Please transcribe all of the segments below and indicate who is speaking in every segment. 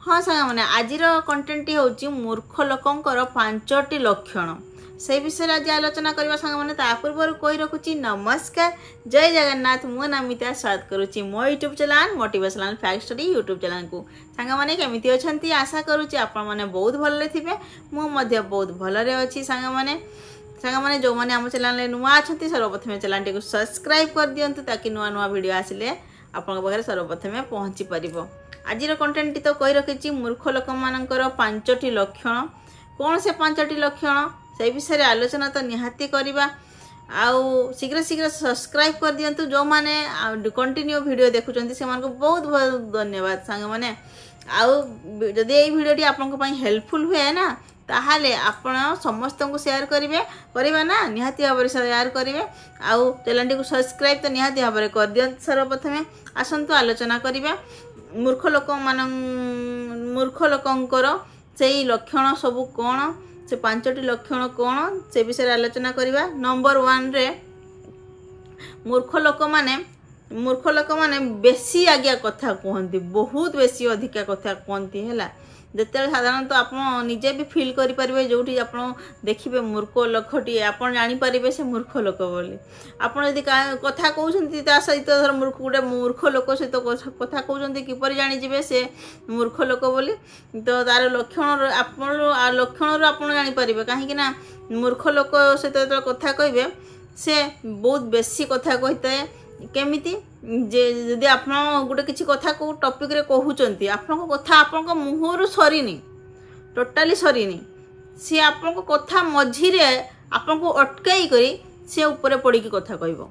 Speaker 1: हाँ सांग मैंने आज कंटेंट हूँ मूर्ख लोकंकर 5टी लक्षण से विषय आज आलोचना करवा सांग मैंने पूर्व कही रखुची। नमस्कार, जय जगन्नाथ। मो नमिता स्वागत करुच्ची मो YouTube channel motivational fact study YouTube channel को। सांग मैंने केमिति अछंती आशा करुच्ची आपण मैंने बहुत भल थे, मुझे बहुत भलरे अच्छी। सांग मैंने जो मैंने आम चैनल नुआ अच्छा सर्वप्रथम चैनल टी सब्सक्राइब कर दिंतु ताकि नुआ नुआ वीडियो आसिले आपण पाखे सर्वप्रथम पहुँची पार। आज कंटेंट तो कही रखी मूर्ख लोक मानकर 5टी लक्षण। कौन से 5टी लक्षण से विषय आलोचना तो निहाती करवा। आउ शीघ्र शीघ्र सब्सक्राइब कर दिंतु जो मैंने कंटिन्यू वीडियो देखुं से बहुत बहुत धन्यवाद सांग मैंने। आउ जदि ये वीडियोटी आपन हेल्पफुल हुए ना ताहले आपण समस्त को शेयर करेंगे ना, निहाती भाव में शेयर करेंगे। आउ चैनल को सब्सक्राइब तो निहाती भाव में कर दियंतु। सर्वप्रथमे आसंतु आलोचना करवा मूर्ख लोकंकर से लक्षण सबू कौन, से 5टी लक्षण कौन से विषय आलोचना करवा। नंबर 1 रे मूर्ख लोक माने बेसी आज्ञा कथा कहती, बहुत बेसी अधिका कथा कहती है। जिते साधारणतः आप निजे भी फिल करेंगे जो आप देखिए मूर्ख लोकटी आप जानीपर से मूर्ख लोक बोली। आपड़ यदि कथा कहते सहित धर गोटे मूर्ख लोक सहित कथा कहते किपर जानीजे से मूर्ख लोक बोली। तो तार लक्षण लक्षण आप जानीपर कहीं मूर्ख लोक सहित जो कथा कहे से बहुत बेसी कथा कही है। केमिति जदि आप गोटे किसी कथा को टॉपिक रे कहउचंती आपन कथा आपन मुहर सरीनी, टोटाली सरीनी, सी आपन कथा मझी रे आपन को अटकाई करी से ऊपर पड़ी की कथा कहबो।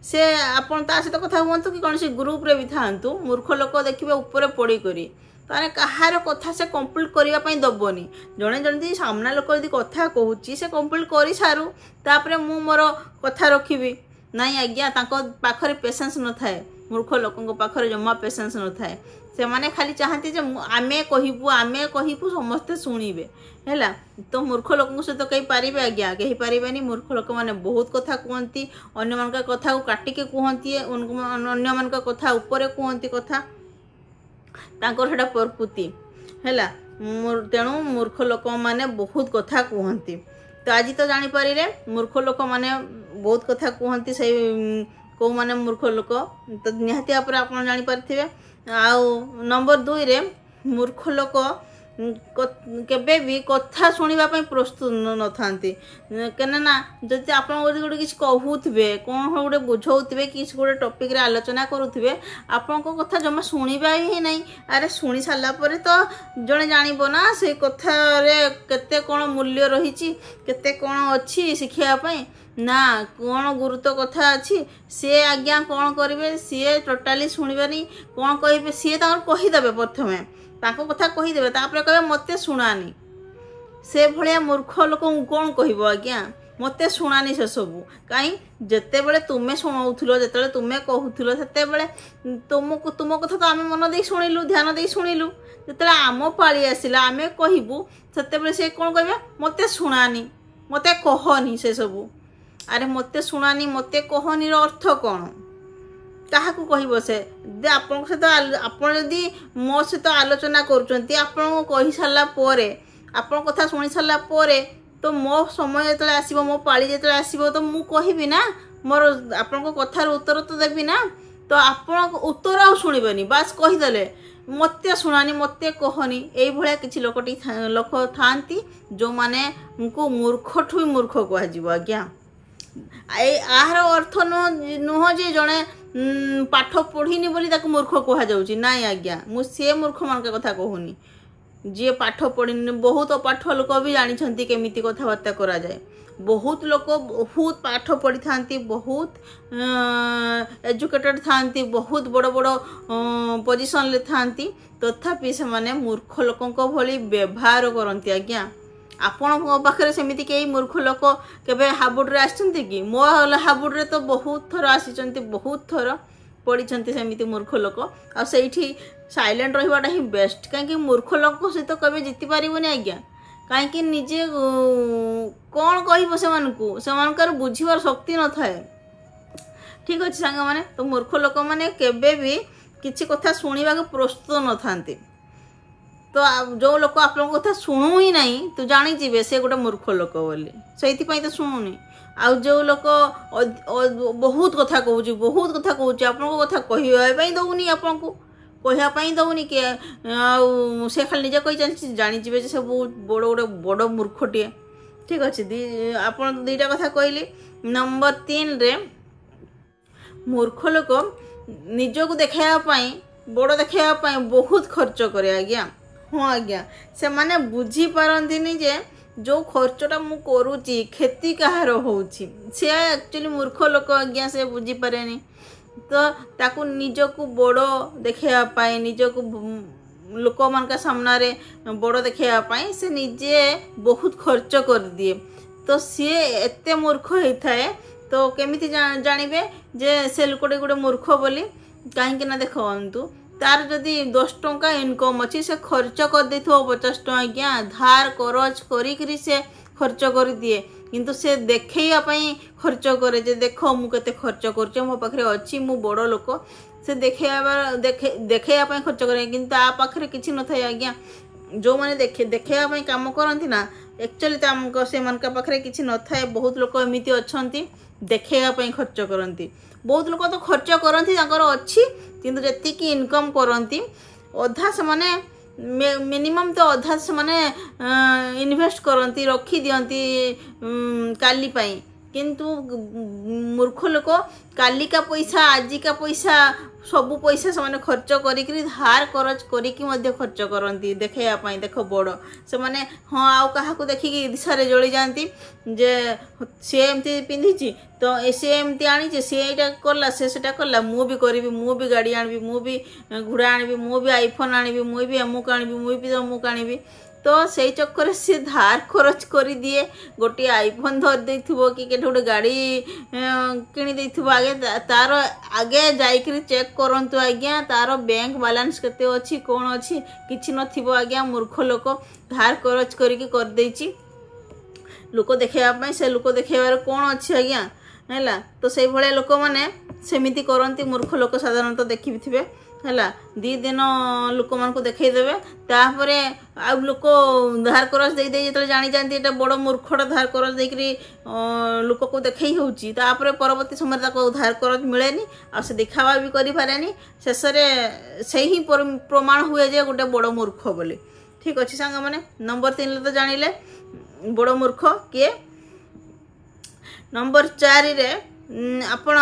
Speaker 1: से आपन ता सहित कथा हुंतु कि कोनसी ग्रुप रे भी थांतु, मूर्ख लोक देखिबे ऊपर पड़ी करी ताने कहार कथा से कंप्लीट करिया पई दबोनी। जणे जणे सामना लोक यदि कथा कहूची से कंप्लीट करी सारू तापरे मु मोर कथा रखिबी नहीं। आज्ञा पाखरे पेशेंस न थाए, मूर्ख लोकों पाखरे जमा पेशेंस न थाए। से माने खाली चाहती जे आमे कहिबू समस्ते शुणिबे हैला। तो मूर्ख लोकों सहित कही पारिबे आज्ञा कही पारिबेनी। मूर्ख लोक माने बहुत कथा कहती, अन्य मान कथा को काटिके कहती, अन्य मान कथा ऊपर कहती कथा तांकर हेडा प्रकृति हैला। तेणु मूर्ख लोक माने बहुत कथा कहती। तो आज तो जानीपारे मूर्ख लोक माने बहुत कथा कहती से कौ माने मूर्ख लोक तो निहाती आप जानीपारे। आउ नंबर 2 रे मूर्ख लोक केबे भी कथा शुणापी प्रस्तुत न थांती। केना जदि आप गोटे किसी कहूथे कौन गोटे बुझाऊे किसी गोटे टॉपिक रे आलोचना करुवे आपण कथा जमा शुणा ही नहीं। अरे शुणी सारा पर तो जड़े जानब ना से कथार केते कौन मूल्य रही केते कौन अच्छी शिखापी ना कौन गुरुत्व कथा अच्छी सी आज्ञा कौन करेंगे सी टोटाली शुणबेनी। कौन कहे सी कहीदेवे प्रथमे ताको कथा कहीदेवे तापर कहे मते शुणानी। से भलिया मूर्ख लोक कौन कहब आज्ञा मते शुणानी से सबू कहीं जिते बड़े तुम्हें शुणाऊल जिते तुम्हें कहूल से तुम कथा तो आम मन दे शुणिलु ध्यान दे शुणिलु। जिते आम पाली आसला आम कहबू से से कौन कहे मते शुणानी मते कहनी से सबू। अरे मते शुणानी मते कहनी अर्थ कौन क्या कहब से आपण सहित आपण जदि मो सहित आलोचना करुँच आपन कही सारापर आपण कथा शुणी सारापर तो मो समय जो आसो मो पाली जो आसो तो मुझे कहबी ना मोर आपण कथार उत्तर तो देवी ना। तो आपण उत्तर आ शुणबेनी बास कहीदेले मते शुणानी मते कहनी। यही भाया किसी लोक थांती जो माने मूर्खठू भी मूर्ख कह आज्ञा। आहार अर्थ नुह जे जड़े पाठ पढ़ीनी बोली मूर्ख कह जाऊँगी नाई आज्ञा। मुझे मूर्ख मान कथा कहूनी जी पाठ पढ़ी बहुत पाठ लोक भी जानी केमिति कथबार्ता करा जाए। बहुत लोक बहुत पाठ पढ़ी था, बहुत एजुकेटेड था, बहुत बड़ बड़ पोजिशन ले था तथापि से माने मूर्ख लोकों भली व्यवहार करती आज्ञा। आपण पाखे सेमती कई मूर्ख लोक केबे हाबुड्रे आसछन्ति कि मो हाबुड्रे तो बहुत थर आसी बहुत थर पढ़ी सेमती मूर्ख लोक आ सेठी साइलेंट रहिबाटा ही बेस्ट। कहीं मूर्ख लोक सहित कभी जीति पारिबनी आज्ञा कहीं निजे कौन कहब से बुझीबार शक्ति न थाए। ठीक अच्छे सांग माने तो मूर्ख लोक माने केबे भी किसी कथा शुणा प्रस्तुत न था। तो जो लोक आपन कथा शुणु ही नहीं तो जानीजे से गोटे मूर्ख लोक बोली से तो शुणुनी आ जो लोक बहुत कथा कहूँ बहुत कथा कहूँ आप कथा कहवाई दौनी आपन को कहवाई दौनी कि से खाली निजे कही चलती जानीजे से बहुत बड़ गोटे बड़ मूर्खटे ठीक अच्छे आप दुईटा कथा कहली नंबर 3 रे मूर्ख लोक निजक देखापी बड़ देखापी बहुत खर्च करे आज्ञा हाँ आज्ञा से माने बुझी पारंतिनी जे जो खर्चटा मु करुची क्षति कहार होउची से एक्चुअली मूर्ख लोक आज्ञा से बुझी पारेनी तो ताकू निजक बड़ देखापी निजक लोक मान सामना रे बड़ देखापी से निजे बहुत खर्च कर दिए तो सी एते मूर्ख होता है तो केमिति जानिबे जे से लोकटे गोटे मूर्ख बोली कहीं देखु तार जदि 10 टंका इनकम अच्छी से खर्च कर दे 50 टंका क्या धार करज करी से खर्च कर दिए किंतु से देखाई खर्च करे जे देखो मु केते खर्च कर मो पाखे अच्छी मु बड़ लोक से देखाई खर्च करे किंतु आ पाखे किसी न था आज्ञा जो मैंने देखाई काम करती ना एक्चुअली से मन पाखे किसी न था बहुत लोक एमती अच्छा देखाई खर्च करती बहुत लोग तो खर्च करती अच्छी किंतु जी इनकम करती अधा से माने मिनिमम तो अधा से माने इन्वेस्ट करती रखी दियंती काली पाई किंतु मूर्ख लोक काली का पैसा आज का पैसा सबू पैसा से खर्च करी धार करज करी खर्च करती देखापी देख बड़ से माने हाँ आउ क्या देखिकी ईर्षारे जली जाती जे सी एमती पिंधि तो सी एमती आनी सी यहाँ कला सेटा कला मु भी करी मु भी गाड़ी आनी मु भी घोड़ा आनी मु भी आईफोन आनी मु भी अमुक आनी मु भी अमुक आनी तो से चक्कर सी धार खरच कर दिए गोटे आईफोन धर दे कि गोटे गाड़ी किणी दे आगे तार आगे जाकर चेक करंतु आज्ञा तार बैंक बैलेंस केते अच्छी कौन अच्छी किछि नथिबो आज्ञा मूर्ख लोक धार खरच कर देछि लोक देखापी से लोक देखार कौन अच्छी आज्ञा है तो से भाया लोक मैंने सेमिति करती मूर्ख लोक साधारणतः देखिथे है दी दिन लोक मान देखईदेवे तापर आ लोक धार करज दे जो जानी जाती ये बड़ मूर्खटा धार करज देकरी लोक को देखई होउची तापर परवर्ती समय धार करज मिलेनी आ से देखावा भी करि पारेनी शेष से ही प्रमाण हुए जे गोटे बड़ मूर्ख बोली ठीक अच्छे सांग मैंने नंबर 3 तो जानिले बड़ मूर्ख किए नंबर 4 रे आपण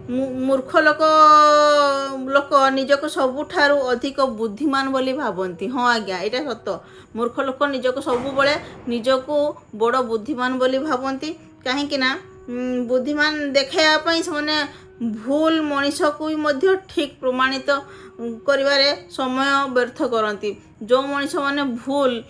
Speaker 1: मूर्ख लोक निजक सबुठारु अधिक बुद्धिमान बोली भावती हाँ आज्ञा यहाँ सत मूर्ख लोक निजक सब बड़े निजक बड़ बुद्धिमान बोली भावती कहीं बुद्धिमान देखापी से भूल मनीष को ठीक प्रमाणित करिवारे समय व्यर्थ करती जो मनीष माने भूल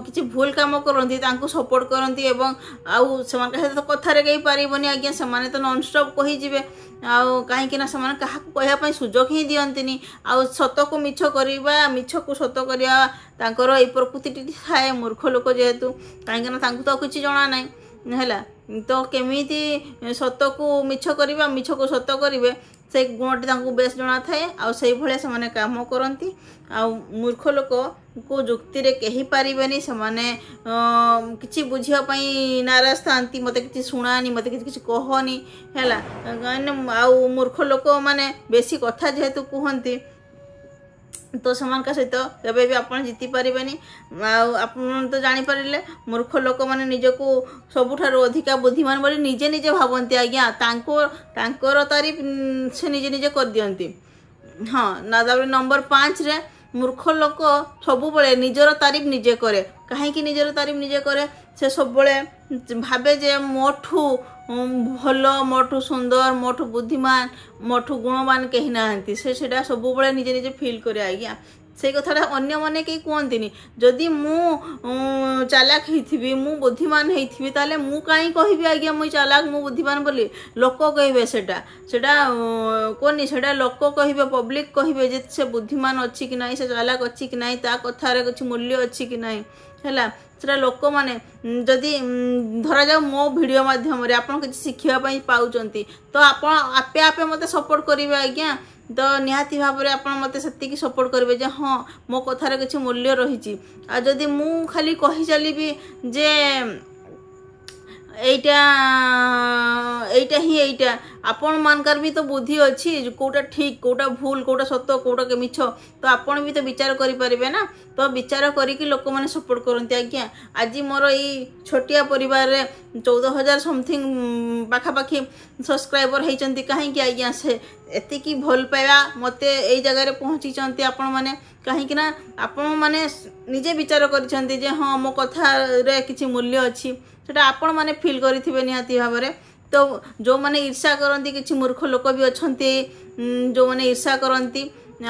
Speaker 1: किसी भूल काम करती सपोर्ट करती एवं आउ से कथार कही पारबनी आज्ञा से तो नॉन स्टॉप कहीजे आउ कहीं क्या कहवाई सुजोग ही दियंतिनी आउ सत को मिछ करवा मिछ को सत करवा तांकर ए प्रकृति थाए मूर्ख लोक जेहेतु कहीं तो किसी जना ना है तो केमिति सत को मिछ करवा मिछ को सत करेंगे से गुणटी बेस जना थाए आ से भाया से काम करती आ मूर्ख लोक को जुक्ति रे कही पारिबेनी से माने किछि बुझियापाई नाराज थांती मते किछि सुनानी मते किछि कहनी हैला आ मूर्ख लोक माने बेसी कथा जेहेतु कहती तो समान का सहित केबे भी आपण जीति पारिबेनी आपण तो जानि पारिले मूर्ख लोक माने निजको सबुठारो अधिका बुद्धिमान बोली निजे निजे भावंती आज्ञा तांकर तारीफ से निजे निजे कर दियंती हाँ ना नंबर 5 रे मूर्ख लोक सब बड़े निजर तारीफ निजे करे कहीं निजर तारीफ निजे करे से सब बड़े भावे जे मोठू भल मोठू सुंदर मोठू बुद्धिमान मोठू गुणवान कहीं ना से सब बड़े निजे निजे फील करे आज्ञा से कथाटा अन्य मैंने कहीं कहती जदि मु चालाक होइथिबी मु बुद्धिमान होइथिबी ताले मु काई कहबी आज्ञा मु चालाक मु बुद्धिमान बोली लोक कहबे सेटा कोनी सेटा लोक कहबे पब्लिक कहबे जे से बुद्धिमान अच्छी कि नहीं से चालाक अच्छी कि नहीं ता कथार कुछ मूल्य अच्छी कि नहीं ହେଲା ସେଟା ଲୋକମାନେ ଯଦି ଧରାଯାଉ ମୋ ଭିଡ଼ିଓ ମାଧ୍ୟମରେ ଆପଣ କିଛି ଶିଖିବା ପାଇଁ ପାଉଛନ୍ତି ତ ଆପଣ ଆପେ ଆପେ ମୋତେ ସପୋର୍ଟ କରିବେ ଆଜ୍ଞା। ତ ନିହାତି ଭାବରେ ଆପଣ ମୋତେ ସେତିକି ସପୋର୍ଟ କରିବେ ଯେ ହଁ ମୋ କଥାର କିଛି ମୂଲ୍ୟ ରହିଛି। ଆଉ ଯଦି ମୁଁ ଖାଲି କହି ଚାଲିବି ଯେ এইটা ହିଁ এইটা ଆପଣ ମାନଙ୍କର ବି ତ ବୁଦ୍ଧି ଅଛି କୋଉଟା ଠିକ କୋଉଟା ଭୁଲ କୋଉଟା ସତ କୋଉଟା ମିଛ ତ ଆପଣ ବି ତ ବିଚାର କରିପାରିବେ ନା। ତ ବିଚାର କରିକି ଲୋକମାନେ ସପୋର୍ଟ କରନ୍ତି ଆଜ୍ଞା। ଆଜି ମୋର ଏଇ ଛୋଟିଆ ପରିବାରରେ 14,000 ସମଥିଙ୍ଗ ପାଖାପାଖି ସବସ୍କ୍ରାଇବର ହେଇଛନ୍ତି କାହିଁକି ଆଜ୍ଞା ସେ ଏତିକି ଭଲ ପାଇବା ମୋତେ ଏଇ ଜାଗାରେ ପହଞ୍ଚିଛନ୍ତି ଆପଣମାନେ କାହିଁକି ନା ଆପଣମାନେ ନିଜେ ବିଚାର କରିଛନ୍ତି ଯେ ହଁ ମୋ କଥାରେ କିଛି ମୂଲ୍ୟ ଅଛି ସେଟା ଆପଣ ମାନେ ଫିଲ୍ କରିଥିବେ ନିହାତି ଭାବରେ। ତ ଯେଉଁମାନେ ଈର୍ଷା କରନ୍ତି କିଛି ମୂର୍ଖ ଲୋକ ବି ଅଛନ୍ତି ଯେଉଁମାନେ ଈର୍ଷା କରନ୍ତି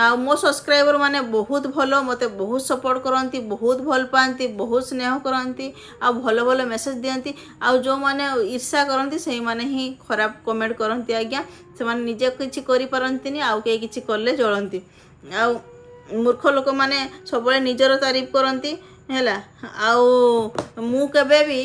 Speaker 1: ଆଉ ମୋ ସବସ୍କ୍ରାଇବର ମାନେ ବହୁତ ଭଲ ମୋତେ ବହୁତ ସପୋର୍ଟ କରନ୍ତି ବହୁତ ଭଲ ପାଆନ୍ତି ବହୁତ ସ୍ନେହ କରନ୍ତି ଆଉ ଭଲ ଭଲ ମେସେଜ ଦିଅନ୍ତି। ଆଉ ଯେଉଁମାନେ ଈର୍ଷା କରନ୍ତି ସେଇମାନେ ହିଁ ଖରାପ କମେଣ୍ଟ କରନ୍ତି ଆଜ୍ଞା। ସେମାନେ ନିଜେ କିଛି କରିପାରନ୍ତିନି ଆଉ କେହି କିଛି କଲେ ଜଳନ୍ତି। ଆଉ ମୂର୍ଖ ଲୋକମାନେ ସବୁବେଳେ ନିଜର ତାରିଫ କରନ୍ତି ହେଲା। ଆଉ ମୁଁ କେବେ ବି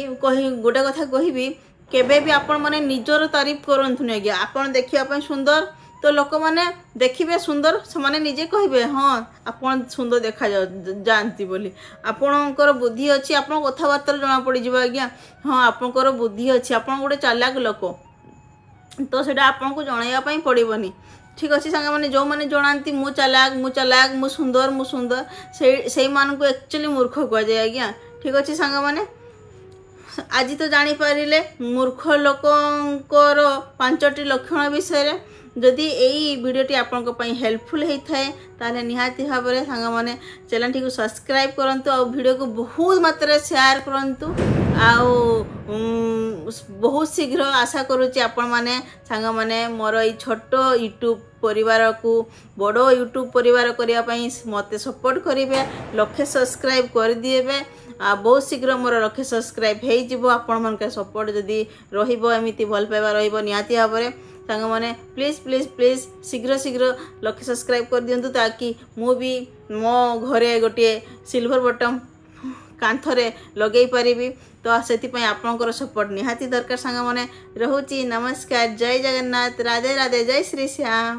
Speaker 1: ଗୋଟେ କଥା କହିବି କେବେ ବି ଆପଣ ମାନେ ନିଜର ତାରିଫ କରନ୍ତୁନି ଆଜ୍ଞା। ଆପଣ ଦେଖିବା ପାଇଁ ସୁନ୍ଦର ତ ଲୋକମାନେ ଦେଖିବେ ସୁନ୍ଦର ସେମାନେ ନିଜେ କହିବେ ହଁ ଆପଣ ସୁନ୍ଦର ଦେଖାଯାଆନ୍ତି ବୋଲି। ଆପଣଙ୍କର ବୁଦ୍ଧି ଅଛି ଆପଣଙ୍କ କଥାବାର୍ତ୍ତାରୁ ଜଣାପଡ଼ିଯିବ ଆଜ୍ଞା ହଁ ଆପଣଙ୍କର ବୁଦ୍ଧି ଅଛି ଆପଣ ଗୋଟେ ଚାଲାକ ଲୋକ ତ ସେଇଟା ଆପଣଙ୍କୁ ଜଣାଇବା ପାଇଁ ପଡ଼ିବନି। ଠିକ୍ ଅଛି ସାଙ୍ଗମାନେ ଯେଉଁମାନେ ଜଣାନ୍ତି ମୁଁ ଚାଲାକ ମୁଁ ସୁନ୍ଦର ସେଇମାନଙ୍କୁ ଆକ୍ଚୁଆଲି ମୂର୍ଖ କୁହାଯାଏ ଆଜ୍ଞା। ଠିକ୍ ଅଛି ସାଙ୍ଗମାନେ ଆଜି ତ ଜାଣିପାରିଲେ ମୂର୍ଖ ଲୋକଙ୍କର 5ଟି ଲକ୍ଷଣ ବିଷୟରେ। ଯଦି ଏଇ ଭିଡ଼ିଓଟି ଆପଣଙ୍କ ପାଇଁ ହେଲ୍ପଫୁଲ୍ ହେଇଥାଏ ତାହେଲେ ନିହାତି ଭାବରେ ସାଙ୍ଗମାନେ ଚ୍ୟାନେଲଟିକୁ ସବସ୍କ୍ରାଇବ କରନ୍ତୁ ଆଉ ଭିଡ଼ିଓକୁ ବହୁତ ମାତ୍ରାରେ ସେୟାର କରନ୍ତୁ। ଆଉ ବହୁତ ଶୀଘ୍ର ଆଶା କରୁଛି ଆପଣମାନେ ସାଙ୍ଗମାନେ ମୋର ଏଇ ଛୋଟ ୟୁଟ୍ୟୁବ ପରିବାରକୁ ବଡ଼ ୟୁଟ୍ୟୁବ ପରିବାର କରିବା ପାଇଁ ମୋତେ ସପୋର୍ଟ କରିବେ 1,00,000 ସବସ୍କ୍ରାଇବ କରିଦିବେ। ଆଉ ବହୁତ ଶୀଘ୍ର ମୋର 1,00,000 ସବସ୍କ୍ରାଇବ ହେଇଯିବ। ଆପଣମାନଙ୍କ ସପୋର୍ଟ ଯଦି ରହିବ ଏମିତି ଭଲ ପାଇବା ରହିବ ନିହାତି ଭାବରେ ସାଙ୍ଗମାନେ ପ୍ଲିଜ୍ ଶୀଘ୍ର 1,00,000 ସବସ୍କ୍ରାଇବ କରିଦିଅନ୍ତୁ ତାକି ମୁଁ ବି ମୋ ଘରେ ଗୋଟିଏ ସିଲଭର ବଟନ୍ କାନ୍ଥରେ ଲଗେଇ ପାରିବି। ତ ସେଥିପାଇଁ ଆପଣଙ୍କର ସପୋର୍ଟ ନିହାତି ଦରକାର ସାଙ୍ଗମାନେ। ରହୁଛି ନମସ୍କାର ଜୟ ଜଗନ୍ନାଥ ରାଧେ ରାଧେ ଜୟ ଶ୍ରୀ ଶ୍ୟାମ।